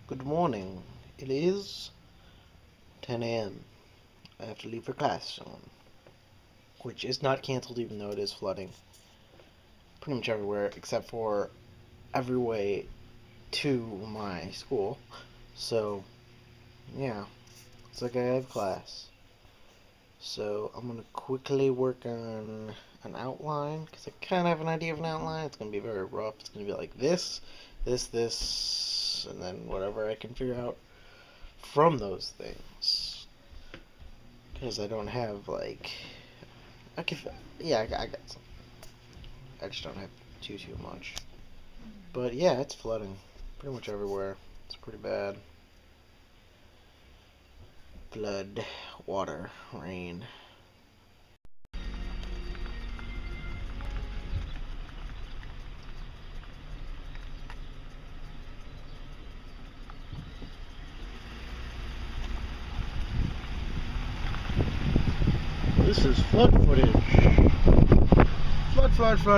Good morning. It is 10 a.m. I have to leave for class soon, which is not canceled even though it is flooding pretty much everywhere except for every way to my school. So, yeah, it's like I have class. So, I'm going to quickly work on an outline because I kind of have an idea of an outline. It's going to be very rough. It's going to be like this, and then whatever I can figure out from those things, because I don't have like I got some. I just don't have too much. But yeah, it's flooding pretty much everywhere. It's pretty bad. Flood, water, rain. This is flood footage. Flood.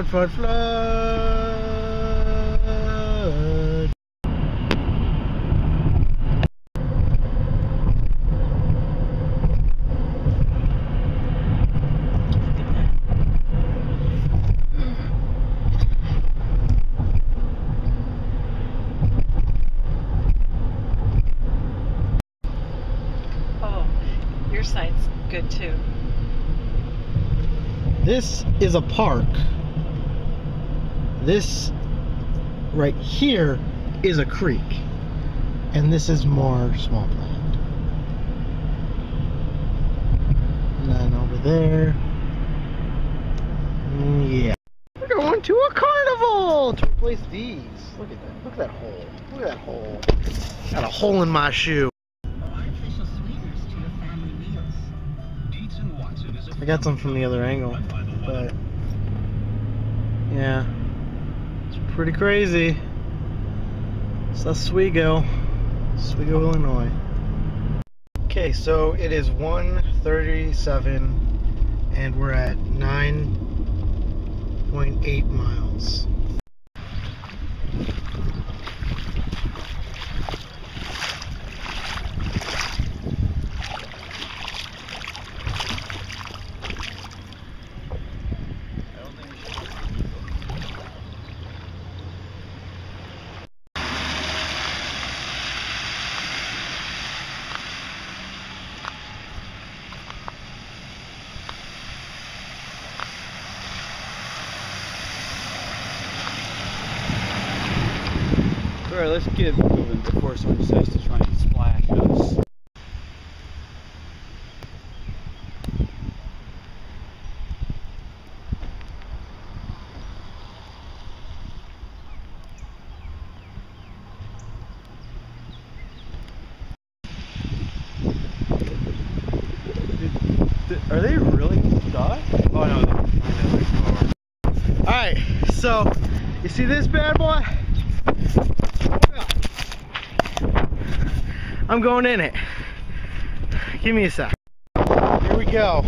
Oh, your side's good too. This is a park. This right here is a creek. And this is more swampland. And then over there. Yeah. We're going to a carnival to replace these. Look at that. Look at that hole. Look at that hole. Got a hole in my shoe. I got some from the other angle, but yeah, it's pretty crazy. It's Oswego, Illinois. Okay, so it is 1:37 and we're at 9.8 miles. Alright, let's get moving before someone decides to try and splash us. Are they really stuck? Oh no, they're Alright, so you see this bad boy? I'm going in it. Give me a sec. Here we go.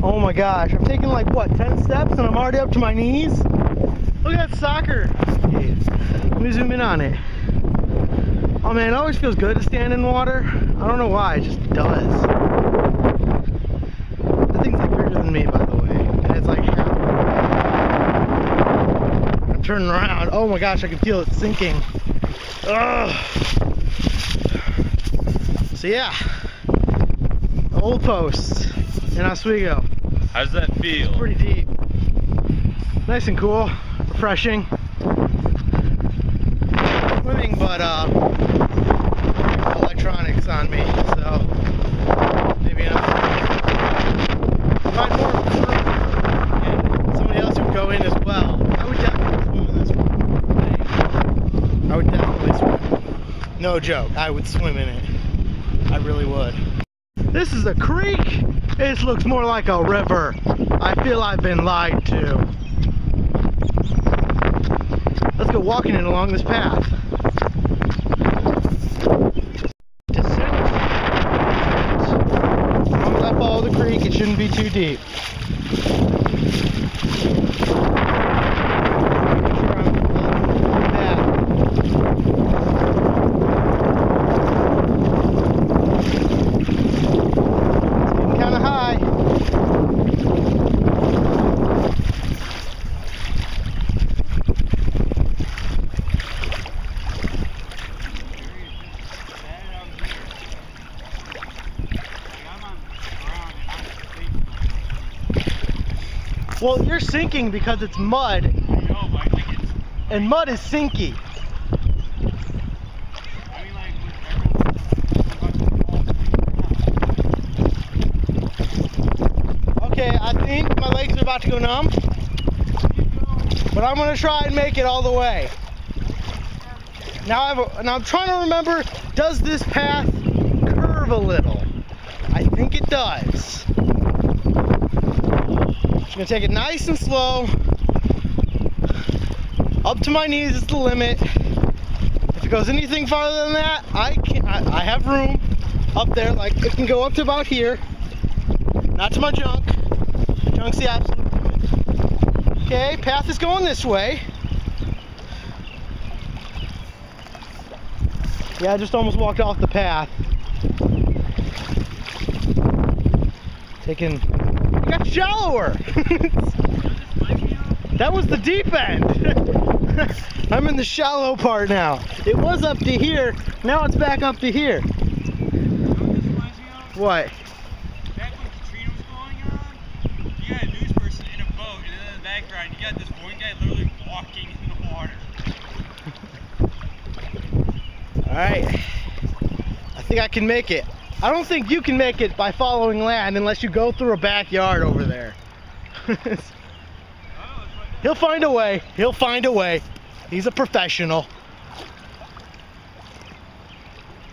Oh my gosh, I'm taking like what, 10 steps and I'm already up to my knees? Look at that soccer. Let me zoom in on it. Oh man, it always feels good to stand in water. I don't know why, it just does. That thing's like bigger than me, by the way. And it's like I'm turning around. Oh my gosh, I can feel it sinking. Ugh. So yeah, the old post in Oswego. How's that feel? It's pretty deep. Nice and cool, refreshing. Swimming, but electronics on me, so maybe not. Find more of a group and somebody else who would go in as well. I would definitely swim in this one. I would definitely swim. No joke, I would swim in it. I really would. This is a creek. This looks more like a river. I feel I've been lied to. Let's go walking in along this path. As long as I follow the creek, it shouldn't be too deep. Well, you're sinking because it's mud. I know, but like it's. And mud is sinky. I mean, like Okay, I think my legs are about to go numb. But I'm gonna try and make it all the way. Now I'm trying to remember, does this path curve a little? I think it does. Just gonna take it nice and slow. Up to my knees is the limit. If it goes anything farther than that, I have room up there. Like it can go up to about here. Not to my junk. Junk's the absolute limit. Okay, path is going this way. Yeah, I just almost walked off the path. It got shallower. That was the deep end. I'm in the shallow part now. It was up to here, now it's back up to here. What? back when Katrina was going on, you got a news person in a boat, and then in the background, you got this one guy literally walking in the water. Alright. I think I can make it. I don't think you can make it by following land unless you go through a backyard over there. He'll find a way. He'll find a way. He's a professional.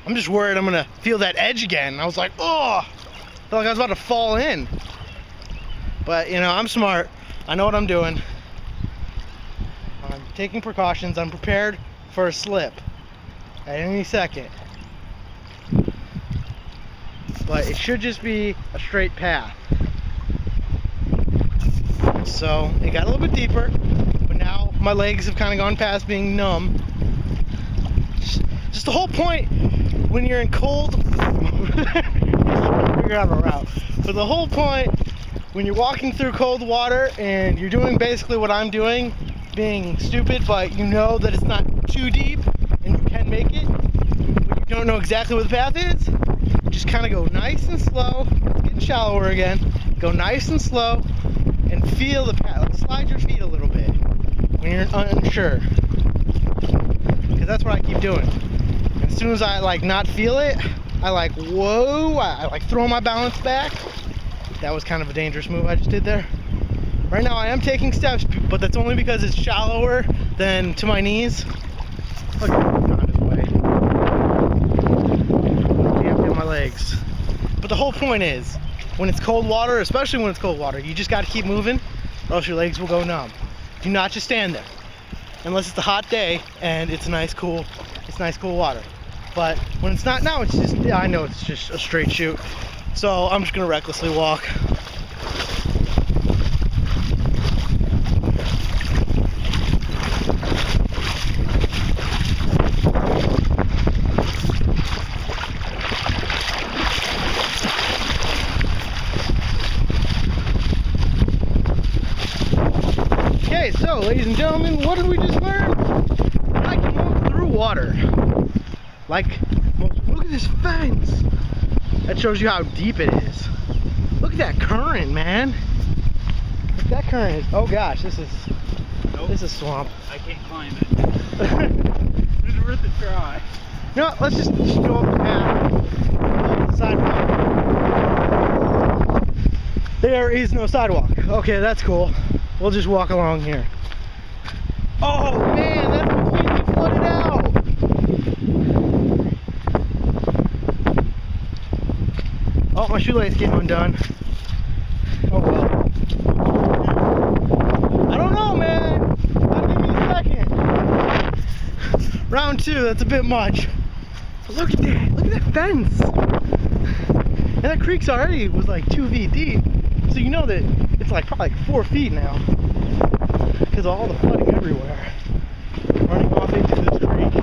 I'm just worried I'm gonna feel that edge again. I was like, oh, I felt like I was about to fall in. But you know, I'm smart. I know what I'm doing. I'm taking precautions. I'm prepared for a slip at any second. But it should just be a straight path. So it got a little bit deeper, but now my legs have kind of gone past being numb. Just the whole point when you're in cold, figure out a route. But the whole point when you're walking through cold water and you're doing basically what I'm doing, being stupid, but you know that it's not too deep and you can make it, but you don't know exactly where the path is, just kind of go nice and slow, getting shallower again, go nice and slow, and feel the path. Like slide your feet a little bit when you're unsure, because that's what I keep doing. And as soon as I like not feel it, I like whoa, I like throw my balance back. That was kind of a dangerous move I just did there. Right now I am taking steps, but that's only because it's shallower than to my knees. Look, on his way. Can't feel my legs. But the whole point is, when it's cold water, especially when it's cold water, you just got to keep moving, or else your legs will go numb. Do not just stand there, unless it's a hot day and it's nice cool water. But when it's not now, it's just, yeah, I know it's just a straight shoot. So I'm just gonna recklessly walk. Okay, so ladies and gentlemen, what did we just learn? I can move through water. Like, look at this fence. That shows you how deep it is. Look at that current, man. Look at that current. Oh gosh, this is swamp. I can't climb it. It's worth a try. You know what, let's just go up the path. Up the sidewalk. There is no sidewalk. Okay, that's cool. We'll just walk along here. Oh man, that's completely flooded out. Oh, my shoelace came undone. Oh well. I don't know, man. I'll give me a second. Round two, that's a bit much. But look at that. Look at that fence. And that creek's already was like 2 feet deep. So you know that it's like probably like 4 feet now. Because of all the flooding everywhere. Running off into this creek.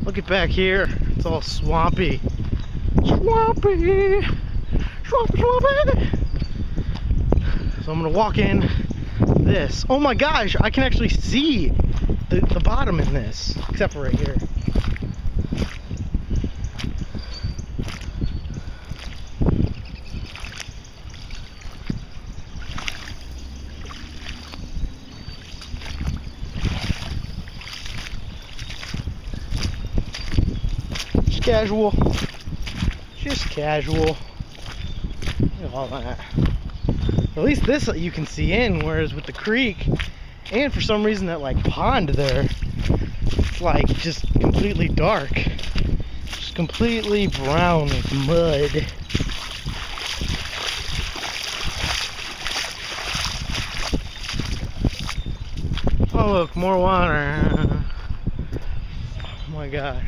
Look at back here, it's all swampy. Swampy! Swampy, swampy! So I'm gonna walk in this. Oh my gosh, I can actually see the bottom in this, except for right here. casual. Just casual. Look at all that. At least this you can see in, whereas with the creek, and for some reason that like pond there, it's like just completely dark. Just completely brown with mud. Oh look, more water. Oh my gosh.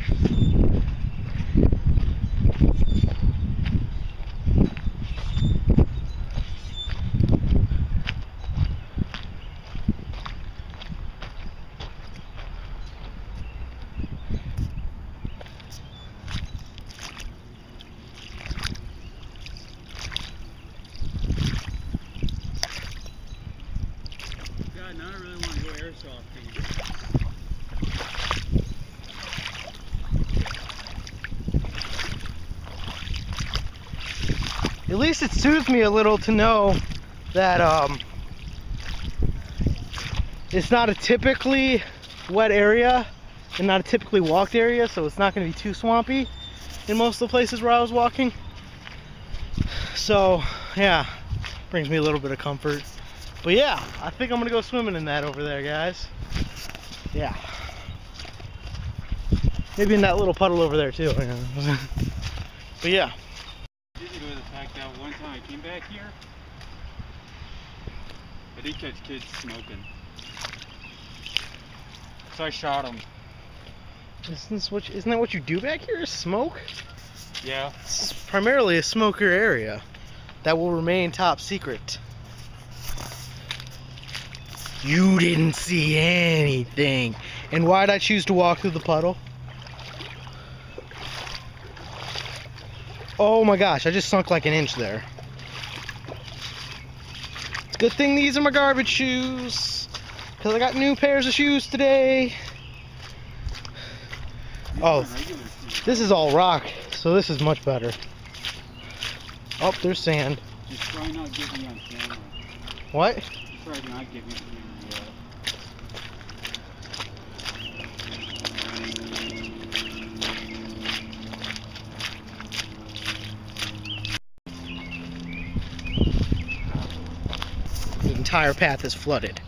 God, now I really want to go airsofting. At least it soothes me a little to know that it's not a typically wet area and not a typically walked area, so it's not going to be too swampy in most of the places where I was walking. So yeah, brings me a little bit of comfort. But yeah, I think I'm gonna go swimming in that over there, guys. Yeah, maybe in that little puddle over there too. But yeah. I didn't go to the fact that one time I came back here, I did catch kids smoking. So I shot them. Isn't that what you do back here, is smoke? Yeah. It's primarily a smoker area that will remain top secret. You didn't see anything. And why'd I choose to walk through the puddle? Oh my gosh, I just sunk like an inch there. It's a good thing these are my garbage shoes, because I got new pairs of shoes today. Oh, this is all rock, so this is much better. Oh, there's sand. Just try not to get me on camera. What? Just try to not get me on camera. The entire path is flooded.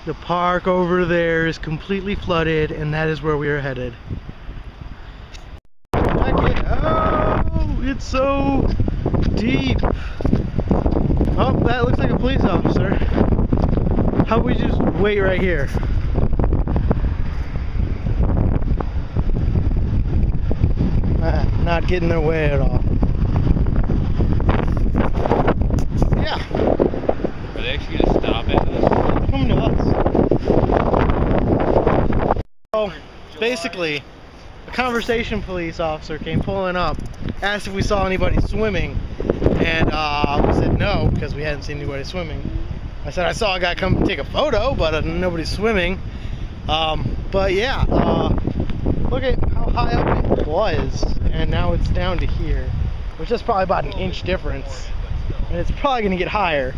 The park over there is completely flooded, and that is where we are headed. Oh, it's so deep. Oh, that looks like a police officer. How about we just wait right here? Not getting their way at all. Yeah. Are they actually going to stop after this? They're coming to us. So, basically, a conversation police officer came pulling up, asked if we saw anybody swimming, and we said no, because we hadn't seen anybody swimming. I said I saw a guy come take a photo, but nobody's swimming. But yeah, look at how high up it was, and now it's down to here, which is probably about an inch difference, and it's probably going to get higher,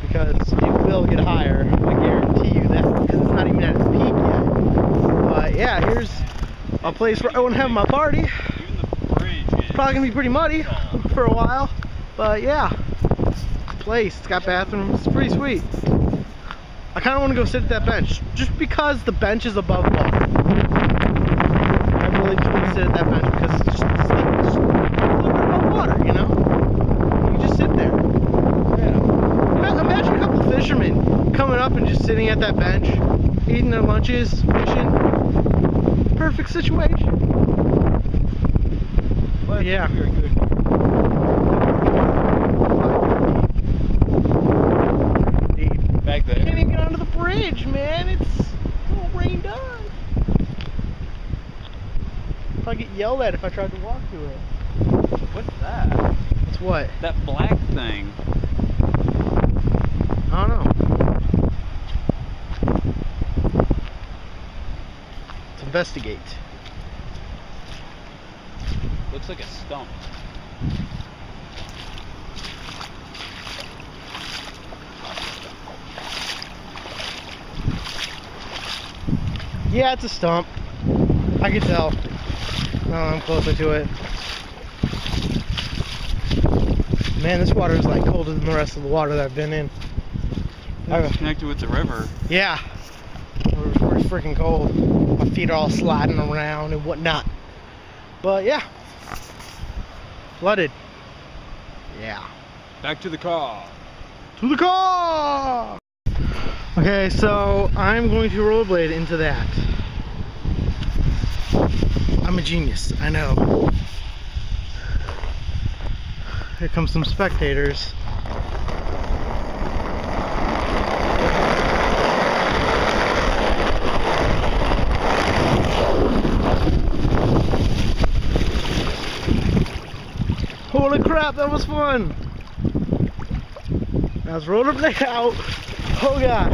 because it will get higher, I guarantee you that, because it's not even at its peak yet. But yeah, here's a place where I want to have my party. It's probably going to be pretty muddy for a while, but yeah, place, it's got bathrooms, it's pretty sweet. I kind of want to go sit at that bench, just because the bench is above water. I really just want to sit at that bench because it's like a little bit above water, you know? You just sit there. Yeah. Imagine a couple of fishermen coming up and just sitting at that bench, eating their lunches, fishing. Perfect situation. But yeah. Back there. You can't even get onto the bridge, man. It's all rained on. I'd get yelled at if I tried to walk through it. What's that? It's what? That black thing. I don't know. Let's investigate. Looks like a stump. Yeah, it's a stump. I can tell. No, I'm closer to it. Man, this water is like colder than the rest of the water that I've been in. It's connected with the river. Yeah. We're freaking cold. My feet are all sliding around and whatnot. But yeah. Flooded. Yeah. Back to the car. To the car! Okay, so I'm going to rollerblade into that. I'm a genius, I know. Here comes some spectators. Holy crap, that was fun! I was rollerblading out. Oh gosh.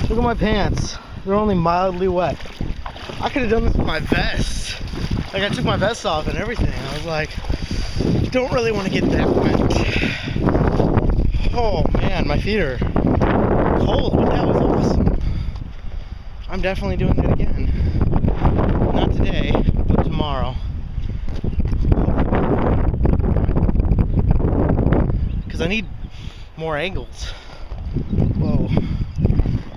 Look at my pants. They're only mildly wet. I could have done this with my vest. Like, I took my vest off and everything. I was like, don't really want to get that wet. Oh man, my feet are cold, but that was awesome. I'm definitely doing that again. Not today, but tomorrow. Because I need more angles. Whoa.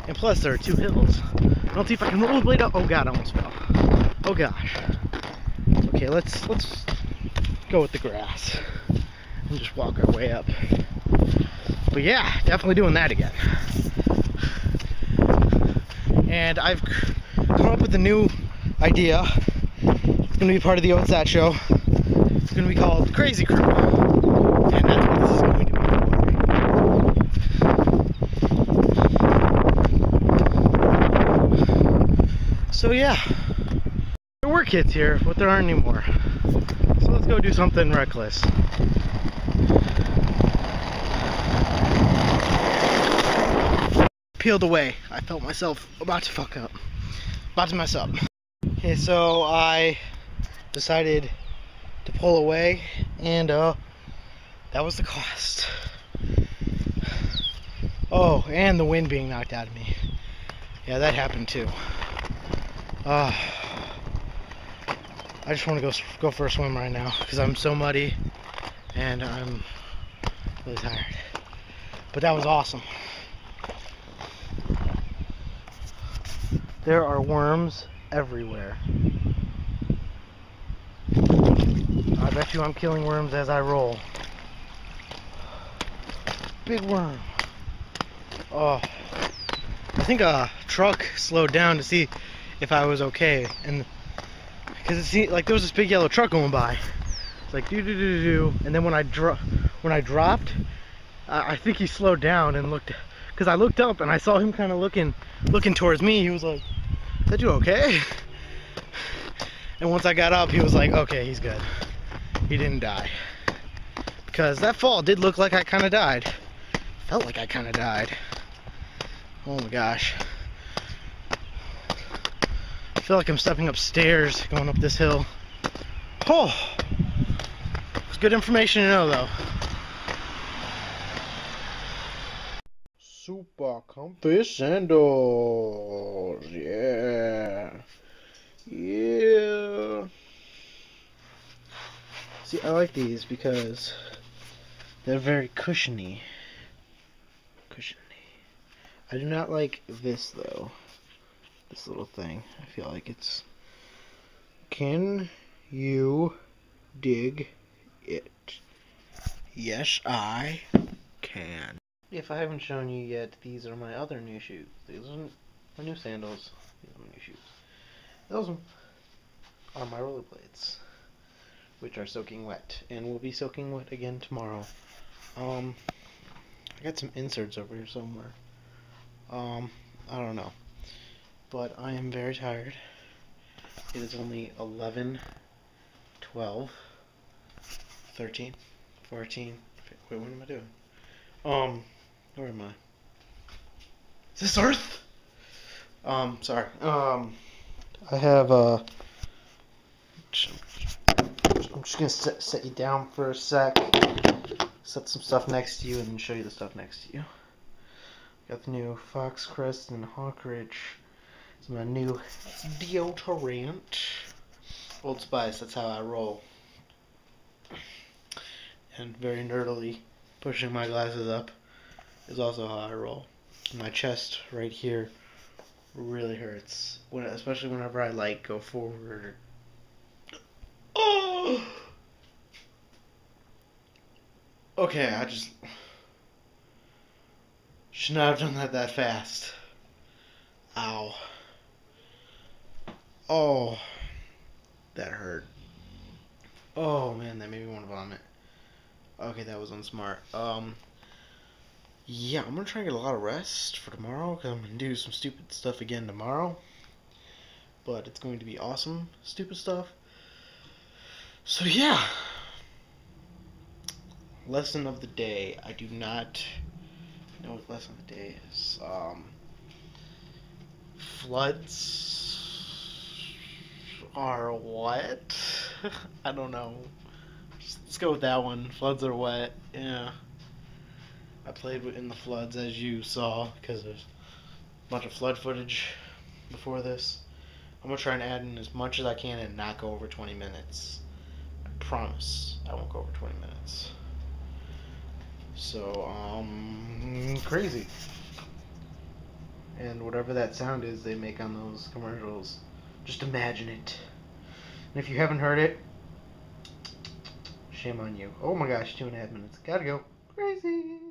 And plus there are 2 hills. I'll see if I can rollerblade up. Oh god, I almost fell. Oh gosh. Okay, let's go with the grass and just walk our way up. But yeah, definitely doing that again. And I've come up with a new idea. It's gonna be part of the OTSAT show. It's gonna be called Crazy Crew. And that's what this is going to be. So yeah, there were kids here, but there aren't anymore. So let's go do something reckless. Peeled away. I felt myself about to fuck up. About to mess up. Okay, so I decided to pull away, and that was the cost. Oh, and the wind being knocked out of me. Yeah, that happened too. I just want to go for a swim right now because I'm so muddy and I'm really tired. But that was awesome. There are worms everywhere. I bet you I'm killing worms as I roll. Big worm. Oh, I think a truck slowed down to see if I was okay, and because it seemed like there was this big yellow truck going by. It's like do do do do, and then when I dropped, I think he slowed down and looked, because I looked up and I saw him kind of looking towards me. He was like, "Is that you okay?" And once I got up, he was like, "Okay, he's good. He didn't die." Because that fall did look like I kind of died. Felt like I kind of died. Oh my gosh. I feel like I'm stepping upstairs going up this hill. Oh, it's good information to know though. Super comfy sandals. Yeah. Yeah. See, I like these because they're very cushiony. I do not like this though. This little thing. I feel like it's... Can you dig it? Yes, I can. If I haven't shown you yet, these are my other new shoes. These are my new sandals. These are my new shoes. Those are my rollerblades, which are soaking wet, and will be soaking wet again tomorrow. I got some inserts over here somewhere. I don't know. But I am very tired. It is only 11, 12, 13, 14. Wait, what am I doing? Where am I? Is this Earth? Sorry. I have, I'm just gonna set you down for a sec. set some stuff next to you and then show you the stuff next to you. Got the new Fox Crest and Hawk Ridge. It's my new deodorant. Old Spice, that's how I roll. And very nerdily, pushing my glasses up is also how I roll. My chest right here really hurts, especially whenever I like go forward. Oh! Okay, I just should not have done that fast. Ow. Oh, that hurt. Oh man, that made me want to vomit. Okay, that was unsmart. Yeah, I'm gonna try and get a lot of rest for tomorrow, because I'm gonna do some stupid stuff again tomorrow. But it's going to be awesome, stupid stuff. So yeah. Lesson of the day. I do not know what lesson of the day is. Floods are what? I don't know. Let's go with that one. Floods are wet. Yeah. I played in the floods, as you saw, because there's a bunch of flood footage before this. I'm going to try and add in as much as I can and not go over 20 minutes. I promise I won't go over 20 minutes. So, crazy. And whatever that sound is they make on those commercials, just imagine it. And if you haven't heard it, shame on you. Oh my gosh, 2.5 minutes. Gotta go. Crazy.